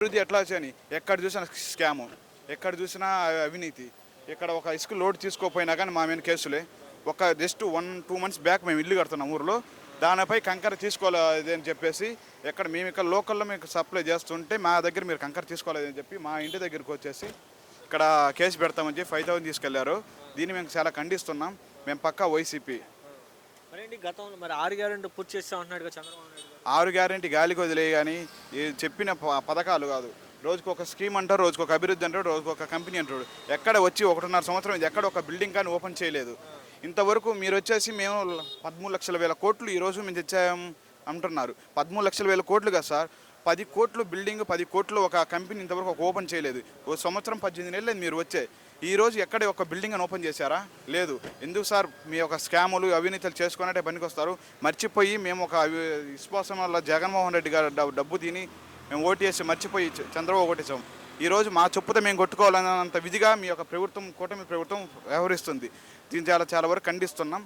అభివృద్ధి ఎట్లా చేయని ఎక్కడ చూసినా స్కాము, ఎక్కడ చూసినా అవినీతి. ఇక్కడ ఒక ఇసుక లోడ్ తీసుకోపోయినా కానీ మా మీద కేసులే. ఒక జస్ట్ 1-2 మంత్స్ బ్యాక్ మేము ఇల్లు కడుతున్నాం ఊరిలో, దానిపై కంకర తీసుకోలేదు అని చెప్పేసి మేము ఇక్కడ లోకల్లో మీకు సప్లై చేస్తుంటే మా దగ్గర మీరు కంకర తీసుకోలేదని చెప్పి మా ఇంటి దగ్గరికి వచ్చేసి ఇక్కడ కేసు పెడతామని చెప్పి 5,000 తీసుకెళ్లారు. దీన్ని మేము చాలా ఖండిస్తున్నాం. మేము పక్కా వైసీపీ. మరేంటి గతంలో మరి 6 గ్యారెంటీ పూర్తి చేస్తా ఉంటున్నాడుగా చంద్రబాబు నాయుడు గారు. 6 గ్యారెంటీ గాలికి వదిలేయి కానీ చెప్పిన పథకాలు కాదు. రోజుకు ఒక స్కీమ్ అంటారు, రోజుకు ఒక అభివృద్ధి అంటారు, రోజుకు ఒక కంపెనీ అంటారు. ఎక్కడ వచ్చి 1.5 సంవత్సరం ఇది ఎక్కడ ఒక బిల్డింగ్ కానీ ఓపెన్ చేయలేదు. ఇంతవరకు మీరు వచ్చేసి మేము 13,00,000 కోట్లు ఈరోజు మేము తెచ్చాము అంటున్నారు. 13,00,000 కోట్లు కదా సార్, 10 కోట్లు బిల్డింగ్, 10 కోట్లు ఒక కంపెనీ ఇంతవరకు ఒక ఓపెన్ చేయలేదు. ఓ సంవత్సరం 18 నెలలు మీరు వచ్చే ఈరోజు ఎక్కడ ఒక బిల్డింగ్ అని ఓపెన్ చేశారా? లేదు. ఎందుకు సార్ మీ ఒక స్కాములు అవినీతులు చేసుకున్నట్టే పనికి వస్తారు. మర్చిపోయి మేము ఒక విశ్వాసం వల్ల జగన్మోహన్ రెడ్డి గారు డబ్బు తిని మేము ఓటేసి మర్చిపోయి చంద్రబాబు ఓటేసాం. ఈరోజు మా చెప్పుతో మేము కొట్టుకోవాలన్నంత విధిగా మీ యొక్క ప్రభుత్వం, కూటమి ప్రభుత్వం వ్యవహరిస్తుంది. దీన్ని చాలా వరకు ఖండిస్తున్నాం.